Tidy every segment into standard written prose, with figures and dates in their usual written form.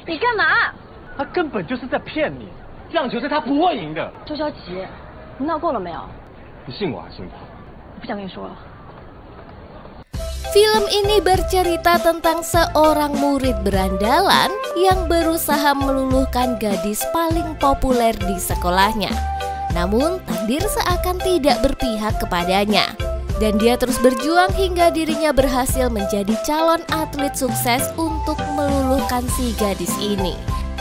你干嘛？他根本就是在骗你，这样球赛他不会赢的。周小琪，你闹够了没有？你信我还信他？我不想跟你说了。 Film ini bercerita tentang seorang murid berandalan yang berusaha meluluhkan gadis paling populer di sekolahnya. Namun takdir seakan tidak berpihak kepadanya. Dan dia terus berjuang hingga dirinya berhasil menjadi calon atlet sukses untuk meluluhkan si gadis ini.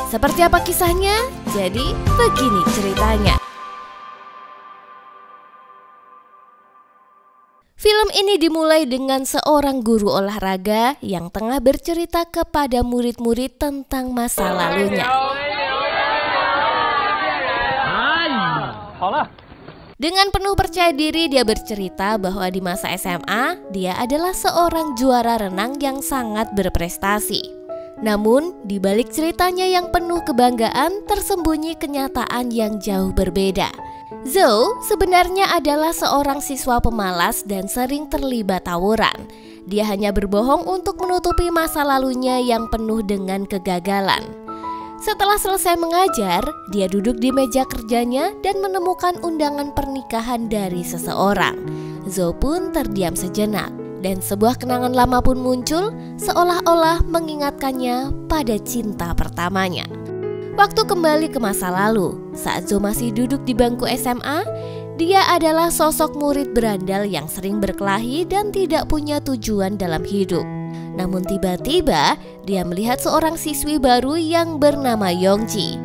Seperti apa kisahnya? Jadi begini ceritanya. Film ini dimulai dengan seorang guru olahraga yang tengah bercerita kepada murid-murid tentang masa lalunya. Dengan penuh percaya diri dia bercerita bahwa di masa SMA dia adalah seorang juara renang yang sangat berprestasi. Namun di balik ceritanya yang penuh kebanggaan tersembunyi kenyataan yang jauh berbeda. Zhou sebenarnya adalah seorang siswa pemalas dan sering terlibat tawuran. Dia hanya berbohong untuk menutupi masa lalunya yang penuh dengan kegagalan. Setelah selesai mengajar, dia duduk di meja kerjanya dan menemukan undangan pernikahan dari seseorang. Zhou pun terdiam sejenak dan sebuah kenangan lama pun muncul seolah-olah mengingatkannya pada cinta pertamanya. Waktu kembali ke masa lalu, saat Zhou masih duduk di bangku SMA, dia adalah sosok murid berandal yang sering berkelahi dan tidak punya tujuan dalam hidup. Namun tiba-tiba dia melihat seorang siswi baru yang bernama Yongji.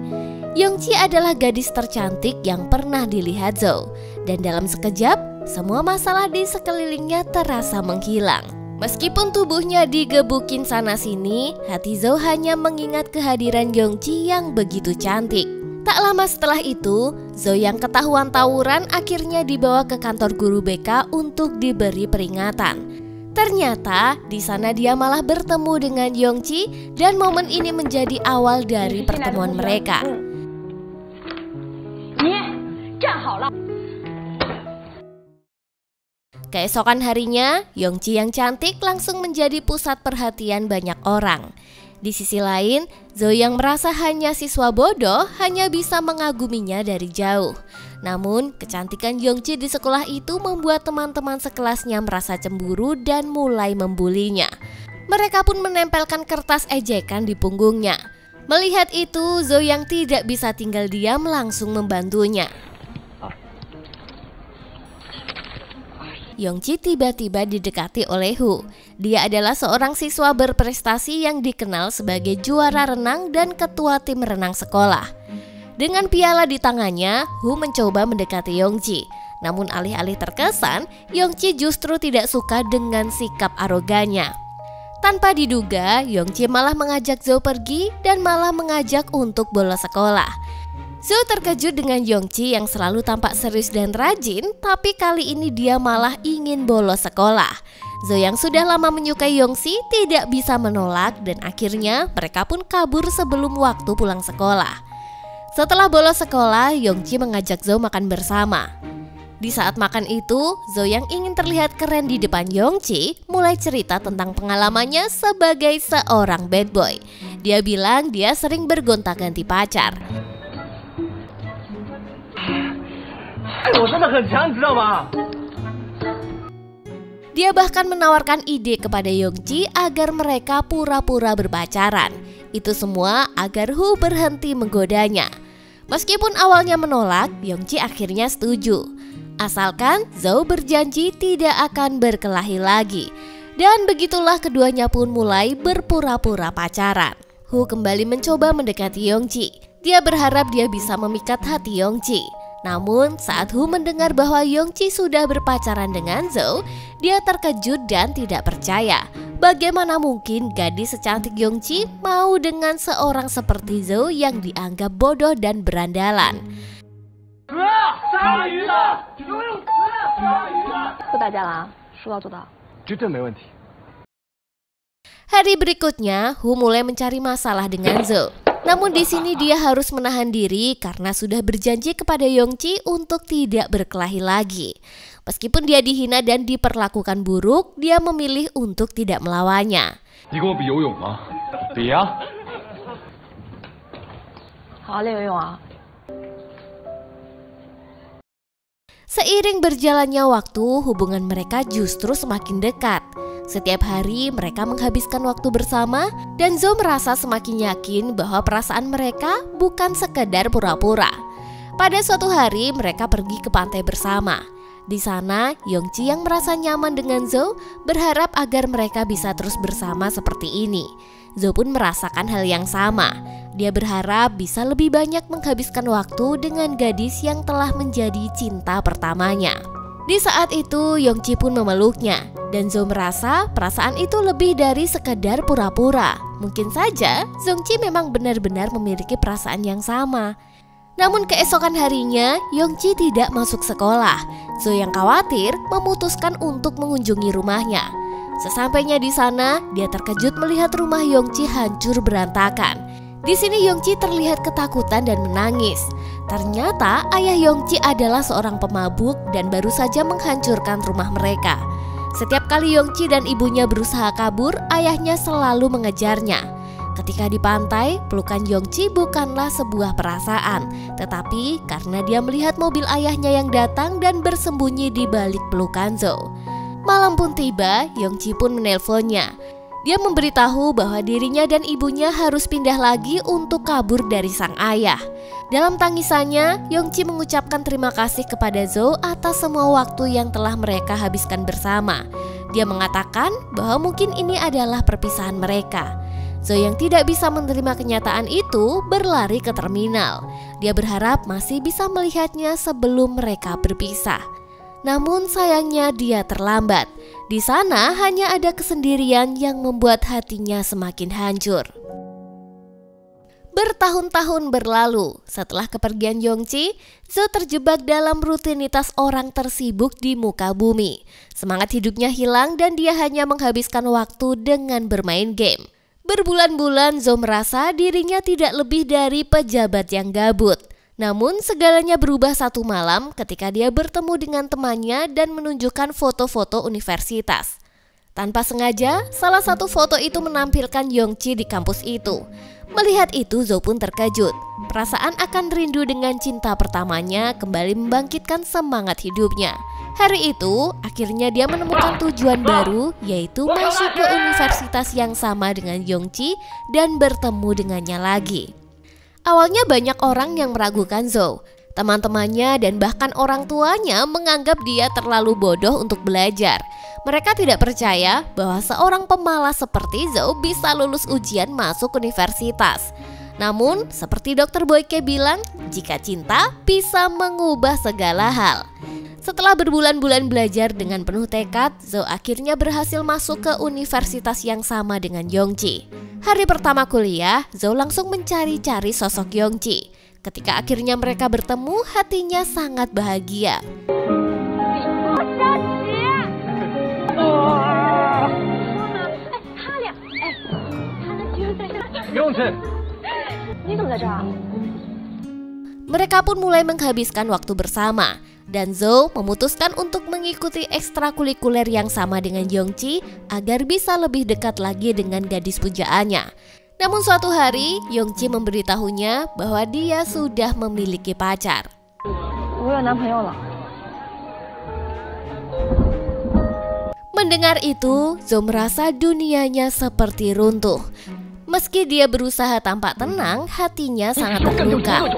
Yongji adalah gadis tercantik yang pernah dilihat Zhou, dan dalam sekejap semua masalah di sekelilingnya terasa menghilang. Meskipun tubuhnya digebukin sana-sini, hati Zhou hanya mengingat kehadiran Yongji yang begitu cantik. Tak lama setelah itu, Zhou yang ketahuan tawuran akhirnya dibawa ke kantor guru BK untuk diberi peringatan. Ternyata di sana dia malah bertemu dengan Yongji dan momen ini menjadi awal dari pertemuan mereka. Keesokan harinya, Yongji yang cantik langsung menjadi pusat perhatian banyak orang. Di sisi lain, Zhou yang merasa hanya siswa bodoh hanya bisa mengaguminya dari jauh. Namun, kecantikan Yongji di sekolah itu membuat teman-teman sekelasnya merasa cemburu dan mulai membulinya. Mereka pun menempelkan kertas ejekan di punggungnya. Melihat itu, Zhou yang tidak bisa tinggal diam langsung membantunya. Yongji tiba-tiba didekati oleh Hu. Dia adalah seorang siswa berprestasi yang dikenal sebagai juara renang dan ketua tim renang sekolah. Dengan piala di tangannya, Hu mencoba mendekati Yongji. Namun alih-alih terkesan, Yongji justru tidak suka dengan sikap arogannya. Tanpa diduga, Yongji malah mengajak Zhou pergi dan malah mengajak untuk bolos sekolah. Zhou terkejut dengan Yongji yang selalu tampak serius dan rajin, tapi kali ini dia malah ingin bolos sekolah. Zhou yang sudah lama menyukai Yongji tidak bisa menolak dan akhirnya mereka pun kabur sebelum waktu pulang sekolah. Setelah bolos sekolah, Yongji mengajak Zhou makan bersama. Di saat makan itu, Zhou yang ingin terlihat keren di depan Yongji mulai cerita tentang pengalamannya sebagai seorang bad boy. Dia bilang dia sering bergonta-ganti pacar. Dia bahkan menawarkan ide kepada Yongji agar mereka pura-pura berpacaran. Itu semua agar Hu berhenti menggodanya. Meskipun awalnya menolak, Yongji akhirnya setuju. Asalkan Zhou berjanji tidak akan berkelahi lagi. Dan begitulah keduanya pun mulai berpura-pura pacaran. Hu kembali mencoba mendekati Yongji. Dia berharap dia bisa memikat hati Yongji. Namun saat Hu mendengar bahwa Yongji sudah berpacaran dengan Zhou, dia terkejut dan tidak percaya. Bagaimana mungkin gadis secantik Yongji mau dengan seorang seperti Zhou yang dianggap bodoh dan berandalan? Hari berikutnya, Hu mulai mencari masalah dengan Zhou. Namun di sini dia harus menahan diri karena sudah berjanji kepada Yongji untuk tidak berkelahi lagi. Meskipun dia dihina dan diperlakukan buruk, dia memilih untuk tidak melawannya. 好，练游泳啊。 Seiring berjalannya waktu, hubungan mereka justru semakin dekat. Setiap hari mereka menghabiskan waktu bersama dan Zhou merasa semakin yakin bahwa perasaan mereka bukan sekedar pura-pura. Pada suatu hari mereka pergi ke pantai bersama. Di sana, Yongji yang merasa nyaman dengan Zhou berharap agar mereka bisa terus bersama seperti ini. Zhou pun merasakan hal yang sama. Dia berharap bisa lebih banyak menghabiskan waktu dengan gadis yang telah menjadi cinta pertamanya. Di saat itu, Yongji pun memeluknya dan Zhou merasa perasaan itu lebih dari sekedar pura-pura. Mungkin saja Yongji memang benar-benar memiliki perasaan yang sama. Namun keesokan harinya, Yongji tidak masuk sekolah. Zhou yang khawatir memutuskan untuk mengunjungi rumahnya. Sesampainya di sana, dia terkejut melihat rumah Yongji hancur berantakan. Di sini Yongji terlihat ketakutan dan menangis. Ternyata ayah Yongji adalah seorang pemabuk dan baru saja menghancurkan rumah mereka. Setiap kali Yongji dan ibunya berusaha kabur, ayahnya selalu mengejarnya. Ketika di pantai, pelukan Yongji bukanlah sebuah perasaan, tetapi karena dia melihat mobil ayahnya yang datang dan bersembunyi di balik pelukan Zhou. Malam pun tiba, Yongji pun menelponnya. Dia memberitahu bahwa dirinya dan ibunya harus pindah lagi untuk kabur dari sang ayah. Dalam tangisannya, Yongji mengucapkan terima kasih kepada Zhou atas semua waktu yang telah mereka habiskan bersama. Dia mengatakan bahwa mungkin ini adalah perpisahan mereka. Zhou yang tidak bisa menerima kenyataan itu berlari ke terminal. Dia berharap masih bisa melihatnya sebelum mereka berpisah. Namun sayangnya dia terlambat. Di sana hanya ada kesendirian yang membuat hatinya semakin hancur. Bertahun-tahun berlalu setelah kepergian Yongji, Zhou terjebak dalam rutinitas orang tersibuk di muka bumi. Semangat hidupnya hilang dan dia hanya menghabiskan waktu dengan bermain game. Berbulan-bulan Zhou merasa dirinya tidak lebih dari pejabat yang gabut. Namun segalanya berubah satu malam ketika dia bertemu dengan temannya dan menunjukkan foto-foto universitas. Tanpa sengaja, salah satu foto itu menampilkan Yongji di kampus itu. Melihat itu, Zhou pun terkejut. Perasaan akan rindu dengan cinta pertamanya kembali membangkitkan semangat hidupnya. Hari itu, akhirnya dia menemukan tujuan baru, yaitu masuk ke universitas yang sama dengan Yongji dan bertemu dengannya lagi. Awalnya banyak orang yang meragukan Zhou. Teman-temannya dan bahkan orang tuanya menganggap dia terlalu bodoh untuk belajar. Mereka tidak percaya bahwa seorang pemalas seperti Zhou bisa lulus ujian masuk universitas. Namun, seperti Dr. Boyke bilang, jika cinta bisa mengubah segala hal. Setelah berbulan-bulan belajar dengan penuh tekad, Zhou akhirnya berhasil masuk ke universitas yang sama dengan Yongji. Hari pertama kuliah, Zhou langsung mencari-cari sosok Yongji. Ketika akhirnya mereka bertemu, hatinya sangat bahagia. Mereka pun mulai menghabiskan waktu bersama. Dan Zhou memutuskan untuk mengikuti ekstrakurikuler yang sama dengan Yongji agar bisa lebih dekat lagi dengan gadis pujaannya. Namun suatu hari, Yongji memberitahunya bahwa dia sudah memiliki pacar. Mendengar itu, Zhou merasa dunianya seperti runtuh. Meski dia berusaha tampak tenang, hatinya sangat terluka.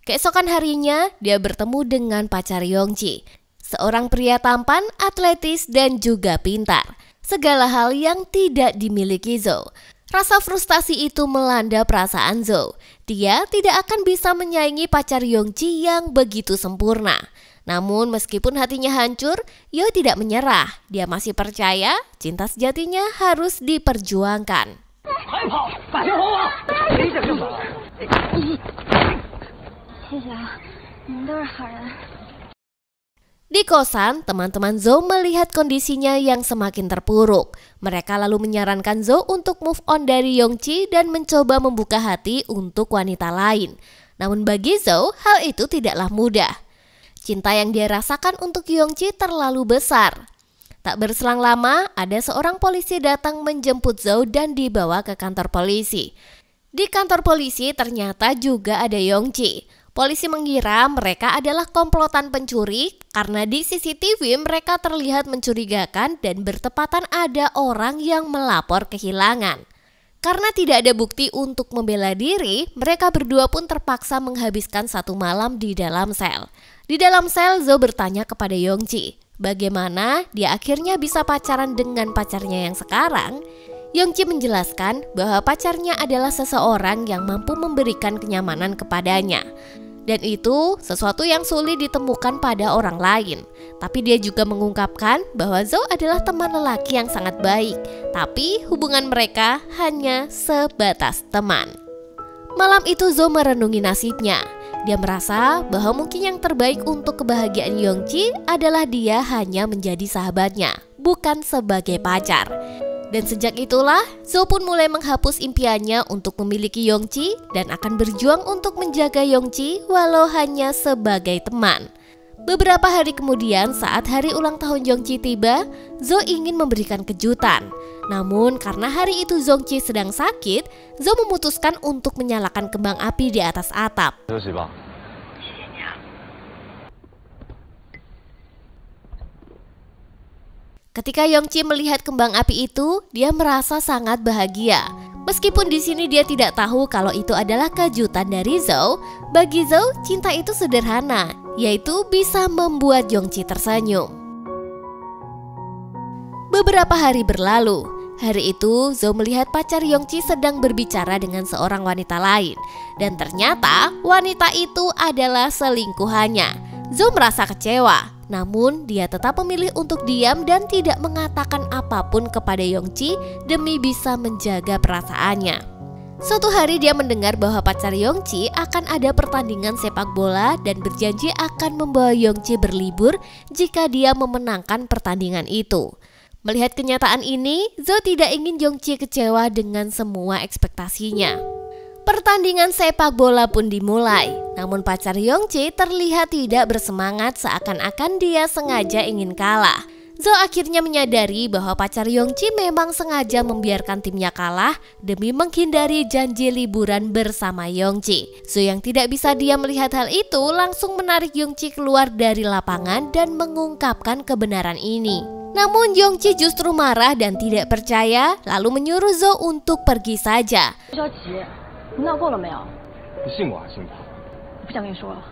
Keesokan harinya, dia bertemu dengan pacar Yongji, seorang pria tampan, atletis, dan juga pintar. Segala hal yang tidak dimiliki Zhou. Rasa frustasi itu melanda perasaan Zhou. Dia tidak akan bisa menyaingi pacar Yongji yang begitu sempurna. Namun meskipun hatinya hancur, Yo tidak menyerah. Dia masih percaya cinta sejatinya harus diperjuangkan. Di kosan, teman-teman Zhou melihat kondisinya yang semakin terpuruk. Mereka lalu menyarankan Zhou untuk move on dari Yongji dan mencoba membuka hati untuk wanita lain. Namun bagi Zhou, hal itu tidaklah mudah. Cinta yang dia rasakan untuk Yongji terlalu besar. Tak berselang lama, ada seorang polisi datang menjemput Zhou dan dibawa ke kantor polisi. Di kantor polisi ternyata juga ada Yongji. Polisi mengira mereka adalah komplotan pencuri karena di CCTV mereka terlihat mencurigakan dan bertepatan ada orang yang melapor kehilangan. Karena tidak ada bukti untuk membela diri, mereka berdua pun terpaksa menghabiskan satu malam di dalam sel. Di dalam sel, Zhou bertanya kepada Yongji, bagaimana dia akhirnya bisa pacaran dengan pacarnya yang sekarang. Yongji menjelaskan bahwa pacarnya adalah seseorang yang mampu memberikan kenyamanan kepadanya. Dan itu sesuatu yang sulit ditemukan pada orang lain. Tapi dia juga mengungkapkan bahwa Zhou adalah teman lelaki yang sangat baik. Tapi hubungan mereka hanya sebatas teman. Malam itu Zhou merenungi nasibnya. Dia merasa bahwa mungkin yang terbaik untuk kebahagiaan Yongji adalah dia hanya menjadi sahabatnya, bukan sebagai pacar. Dan sejak itulah, Zhou pun mulai menghapus impiannya untuk memiliki Yongji dan akan berjuang untuk menjaga Yongji walau hanya sebagai teman. Beberapa hari kemudian saat hari ulang tahun Yongji tiba, Zhou ingin memberikan kejutan. Namun karena hari itu Yongji sedang sakit, Zhou memutuskan untuk menyalakan kembang api di atas atap. Ketika Yongji melihat kembang api itu, dia merasa sangat bahagia. Meskipun di sini dia tidak tahu kalau itu adalah kejutan dari Zhou, bagi Zhou cinta itu sederhana, yaitu bisa membuat Yongji tersenyum. Beberapa hari berlalu. Hari itu Zhou melihat pacar Yongji sedang berbicara dengan seorang wanita lain. Dan ternyata wanita itu adalah selingkuhannya. Zhou merasa kecewa. Namun dia tetap memilih untuk diam dan tidak mengatakan apapun kepada Yongji demi bisa menjaga perasaannya. Suatu hari dia mendengar bahwa pacar Yongji akan ada pertandingan sepak bola dan berjanji akan membawa Yongji berlibur jika dia memenangkan pertandingan itu. Melihat kenyataan ini, Zhou tidak ingin Yongji kecewa dengan semua ekspektasinya. Pertandingan sepak bola pun dimulai, namun pacar Yongji terlihat tidak bersemangat seakan-akan dia sengaja ingin kalah. Zhou akhirnya menyadari bahwa pacar Yongji memang sengaja membiarkan timnya kalah demi menghindari janji liburan bersama Yongji. Zhou yang tidak bisa diam melihat hal itu langsung menarik Yongji keluar dari lapangan dan mengungkapkan kebenaran ini. Namun Yongji justru marah dan tidak percaya, lalu menyuruh Zhou untuk pergi saja. 你闹够了没有？你信我还信他？我不想跟你说了。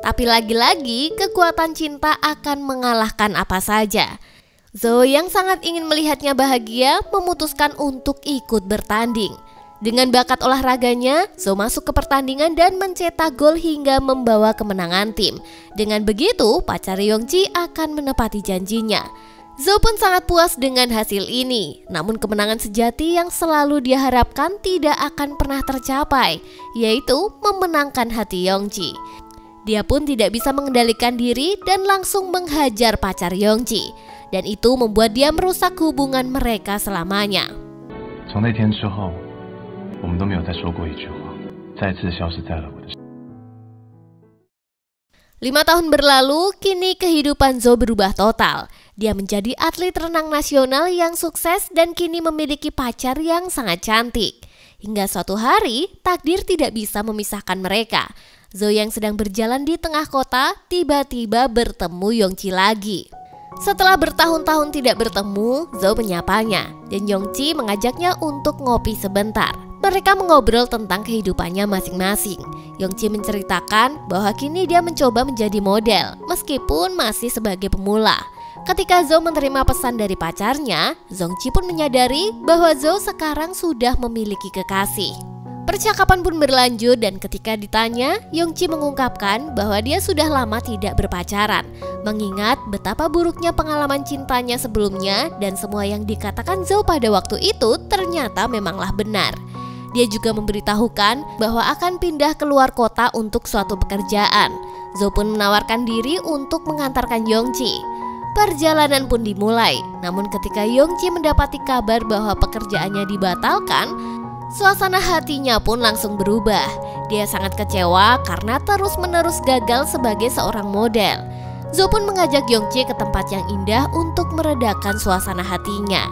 Tapi lagi-lagi kekuatan cinta akan mengalahkan apa saja. Zhou yang sangat ingin melihatnya bahagia memutuskan untuk ikut bertanding. Dengan bakat olahraganya, Zhou masuk ke pertandingan dan mencetak gol hingga membawa kemenangan tim. Dengan begitu, pacar Yongji akan menepati janjinya. Zhou pun sangat puas dengan hasil ini, namun kemenangan sejati yang selalu dia harapkan tidak akan pernah tercapai, yaitu memenangkan hati Yongji. Dia pun tidak bisa mengendalikan diri dan langsung menghajar pacar Yongji, dan itu membuat dia merusak hubungan mereka selamanya. 从那天之后，我们都没有再说过一句话，再次消失在了我的。 5 tahun berlalu, kini kehidupan Zhou berubah total. Dia menjadi atlet renang nasional yang sukses dan kini memiliki pacar yang sangat cantik. Hingga suatu hari, takdir tidak bisa memisahkan mereka. Zhou yang sedang berjalan di tengah kota, tiba-tiba bertemu Yongji lagi. Setelah bertahun-tahun tidak bertemu, Zhou menyapanya dan Yongji mengajaknya untuk ngopi sebentar. Mereka mengobrol tentang kehidupannya masing-masing. Yongji menceritakan bahwa kini dia mencoba menjadi model meskipun masih sebagai pemula. Ketika Zhou menerima pesan dari pacarnya, Yongji pun menyadari bahwa Zhou sekarang sudah memiliki kekasih. Percakapan pun berlanjut dan ketika ditanya, Yongji mengungkapkan bahwa dia sudah lama tidak berpacaran, mengingat betapa buruknya pengalaman cintanya sebelumnya dan semua yang dikatakan Zhou pada waktu itu ternyata memanglah benar. Dia juga memberitahukan bahwa akan pindah keluar kota untuk suatu pekerjaan. Zhou pun menawarkan diri untuk mengantarkan Yongji. Perjalanan pun dimulai, namun ketika Yongji mendapati kabar bahwa pekerjaannya dibatalkan, suasana hatinya pun langsung berubah. Dia sangat kecewa karena terus-menerus gagal sebagai seorang model. Zo pun mengajak Yongji ke tempat yang indah untuk meredakan suasana hatinya.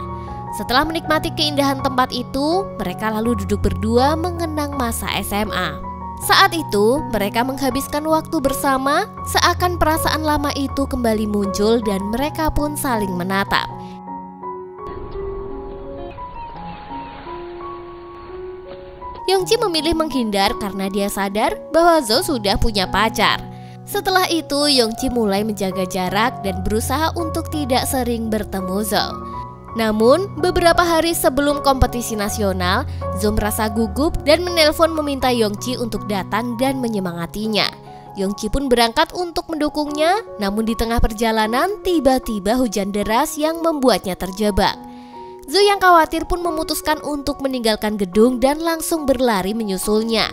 Setelah menikmati keindahan tempat itu, mereka lalu duduk berdua mengenang masa SMA. Saat itu, mereka menghabiskan waktu bersama, seakan perasaan lama itu kembali muncul dan mereka pun saling menatap. Yongji memilih menghindar karena dia sadar bahwa Zo sudah punya pacar. Setelah itu, Yongji mulai menjaga jarak dan berusaha untuk tidak sering bertemu Zo. Namun, beberapa hari sebelum kompetisi nasional, Zo merasa gugup dan menelpon meminta Yongji untuk datang dan menyemangatinya. Yongji pun berangkat untuk mendukungnya, namun di tengah perjalanan tiba-tiba hujan deras yang membuatnya terjebak. Zo yang khawatir pun memutuskan untuk meninggalkan gedung dan langsung berlari menyusulnya.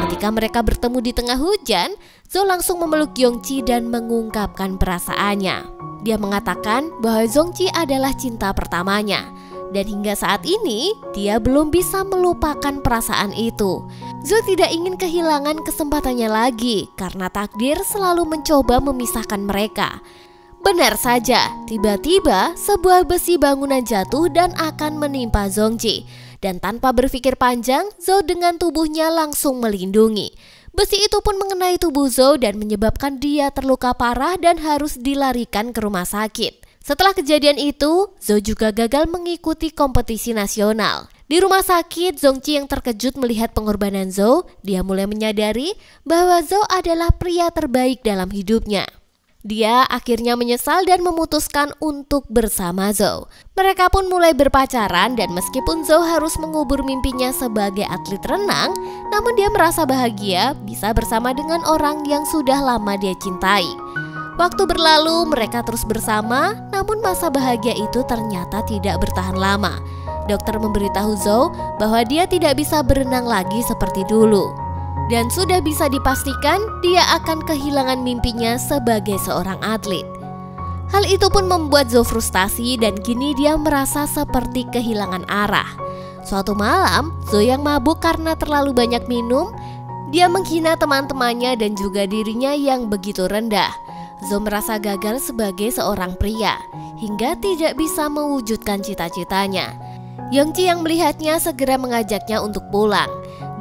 Ketika mereka bertemu di tengah hujan, Zo langsung memeluk Yongji dan mengungkapkan perasaannya. Dia mengatakan bahwa Yongji adalah cinta pertamanya. Dan hingga saat ini, dia belum bisa melupakan perasaan itu. Zo tidak ingin kehilangan kesempatannya lagi karena takdir selalu mencoba memisahkan mereka. Benar saja, tiba-tiba sebuah besi bangunan jatuh dan akan menimpa Yongji. Dan tanpa berpikir panjang, Zo dengan tubuhnya langsung melindungi. Besi itu pun mengenai tubuh Zo dan menyebabkan dia terluka parah dan harus dilarikan ke rumah sakit. Setelah kejadian itu, Zo juga gagal mengikuti kompetisi nasional. Di rumah sakit, Yongji yang terkejut melihat pengorbanan Zo, dia mulai menyadari bahwa Zo adalah pria terbaik dalam hidupnya. Dia akhirnya menyesal dan memutuskan untuk bersama Zo. Mereka pun mulai berpacaran dan meskipun Zo harus mengubur mimpinya sebagai atlet renang, namun dia merasa bahagia bisa bersama dengan orang yang sudah lama dia cintai. Waktu berlalu, mereka terus bersama, namun masa bahagia itu ternyata tidak bertahan lama. Dokter memberitahu Zo bahwa dia tidak bisa berenang lagi seperti dulu. Dan sudah bisa dipastikan dia akan kehilangan mimpinya sebagai seorang atlet. Hal itu pun membuat Zo frustasi dan kini dia merasa seperti kehilangan arah. Suatu malam, Zo yang mabuk karena terlalu banyak minum, dia menghina teman-temannya dan juga dirinya yang begitu rendah. Zo merasa gagal sebagai seorang pria, hingga tidak bisa mewujudkan cita-citanya. Yongji yang melihatnya segera mengajaknya untuk pulang.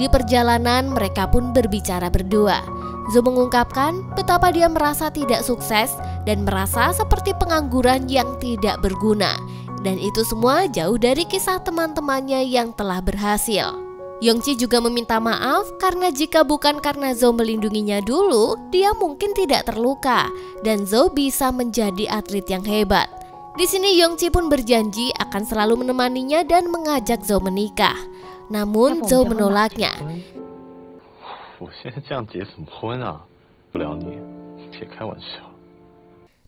Di perjalanan mereka pun berbicara berdua. Zo mengungkapkan betapa dia merasa tidak sukses dan merasa seperti pengangguran yang tidak berguna. Dan itu semua jauh dari kisah teman-temannya yang telah berhasil. Yongji juga meminta maaf karena jika bukan karena Zo melindunginya dulu, dia mungkin tidak terluka dan Zo bisa menjadi atlet yang hebat. Di sini Yongji pun berjanji akan selalu menemaninya dan mengajak Zo menikah. Namun Zo menolaknya.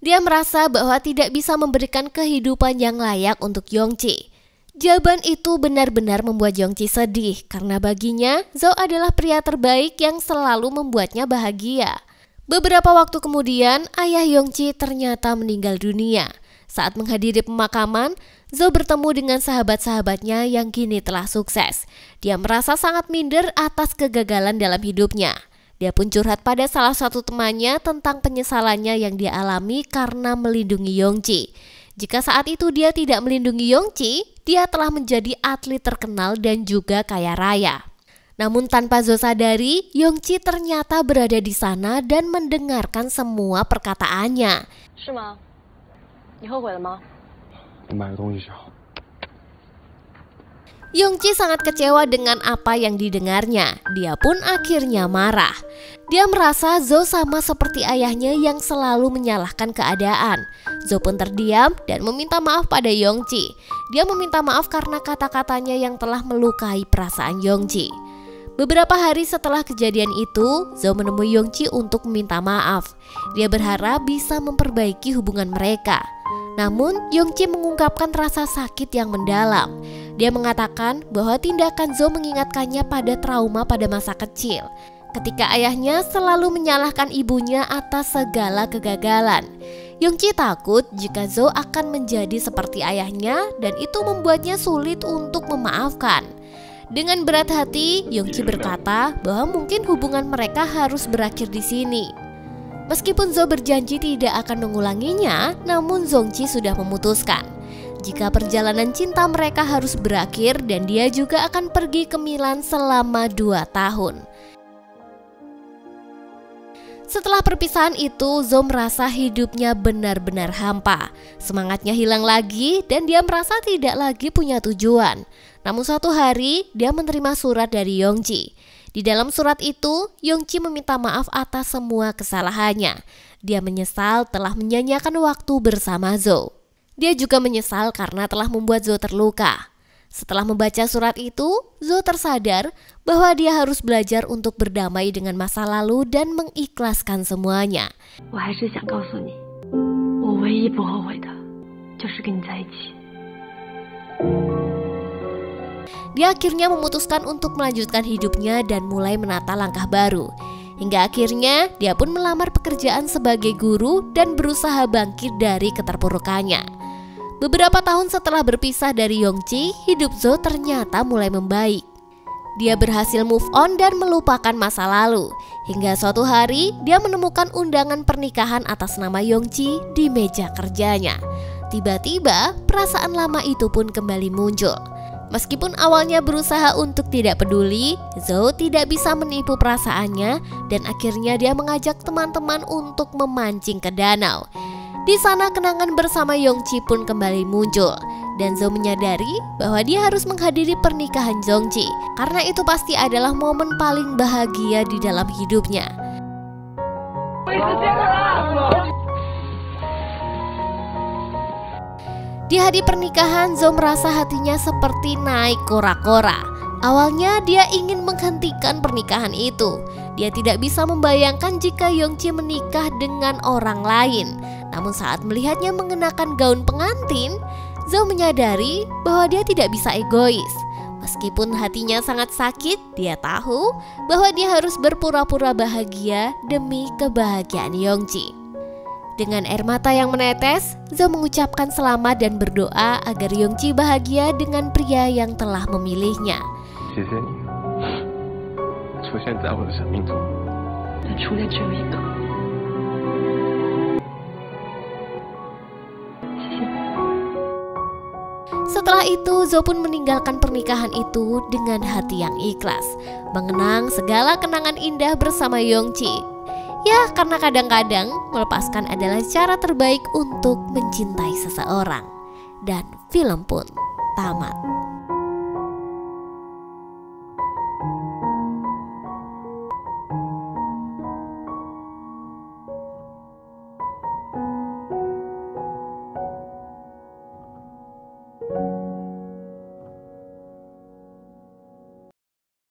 Dia merasa bahwa tidak bisa memberikan kehidupan yang layak untuk Yongji. Jawaban itu benar-benar membuat Yongji sedih karena baginya Zo adalah pria terbaik yang selalu membuatnya bahagia. Beberapa waktu kemudian, ayah Yongji ternyata meninggal dunia. Saat menghadiri pemakaman, Zo bertemu dengan sahabat-sahabatnya yang kini telah sukses. Dia merasa sangat minder atas kegagalan dalam hidupnya. Dia pun curhat pada salah satu temannya tentang penyesalannya yang dia alami karena melindungi Yongji. Jika saat itu dia tidak melindungi Yongji, dia telah menjadi atlet terkenal dan juga kaya raya. Namun tanpa Zo sadari, Yongji ternyata berada di sana dan mendengarkan semua perkataannya. Yongji sangat kecewa dengan apa yang didengarnya. Dia pun akhirnya marah. Dia merasa Zo sama seperti ayahnya yang selalu menyalahkan keadaan. Zo pun terdiam dan meminta maaf pada Yongji. Dia meminta maaf karena kata-katanya yang telah melukai perasaan Yongji. Beberapa hari setelah kejadian itu, Zo menemui Yongji untuk meminta maaf. Dia berharap bisa memperbaiki hubungan mereka. Namun, Yongji mengungkapkan rasa sakit yang mendalam. Dia mengatakan bahwa tindakan Zo mengingatkannya pada trauma pada masa kecil, ketika ayahnya selalu menyalahkan ibunya atas segala kegagalan. Yongji takut jika Zo akan menjadi seperti ayahnya dan itu membuatnya sulit untuk memaafkan. Dengan berat hati, Yongji berkata bahwa mungkin hubungan mereka harus berakhir di sini. Meskipun Zo berjanji tidak akan mengulanginya, namun Zongji sudah memutuskan jika perjalanan cinta mereka harus berakhir dan dia juga akan pergi ke Milan selama 2 tahun. Setelah perpisahan itu, Zo merasa hidupnya benar-benar hampa. Semangatnya hilang lagi dan dia merasa tidak lagi punya tujuan. Namun suatu hari, dia menerima surat dari Yongji. Di dalam surat itu, Yongji meminta maaf atas semua kesalahannya. Dia menyesal telah menyanyiakan waktu bersama Zo. Dia juga menyesal karena telah membuat Zo terluka. Setelah membaca surat itu, Zo tersadar bahwa dia harus belajar untuk berdamai dengan masa lalu dan mengikhlaskan semuanya. Dia akhirnya memutuskan untuk melanjutkan hidupnya dan mulai menata langkah baru. Hingga akhirnya dia pun melamar pekerjaan sebagai guru dan berusaha bangkit dari keterpurukannya. Beberapa tahun setelah berpisah dari Yongji, hidup Zo ternyata mulai membaik. Dia berhasil move on dan melupakan masa lalu. Hingga suatu hari, dia menemukan undangan pernikahan atas nama Yongji di meja kerjanya. Tiba-tiba, perasaan lama itu pun kembali muncul. Meskipun awalnya berusaha untuk tidak peduli, Zo tidak bisa menipu perasaannya dan akhirnya dia mengajak teman-teman untuk memancing ke danau. Di sana kenangan bersama Yongji pun kembali muncul dan Zo menyadari bahwa dia harus menghadiri pernikahan Zongji karena itu pasti adalah momen paling bahagia di dalam hidupnya. Di hari pernikahan, Zo merasa hatinya seperti naik kora-kora. Awalnya dia ingin menghentikan pernikahan itu. Dia tidak bisa membayangkan jika Yongji menikah dengan orang lain. Namun saat melihatnya mengenakan gaun pengantin, Zo menyadari bahwa dia tidak bisa egois. Meskipun hatinya sangat sakit, dia tahu bahwa dia harus berpura-pura bahagia demi kebahagiaan Yongji. Dengan air mata yang menetes, Zo mengucapkan selamat dan berdoa agar Yongji bahagia dengan pria yang telah memilihnya. Setelah itu, Zo pun meninggalkan pernikahan itu dengan hati yang ikhlas, mengenang segala kenangan indah bersama Yongji. Ya, karena kadang-kadang melepaskan adalah cara terbaik untuk mencintai seseorang. Dan film pun tamat.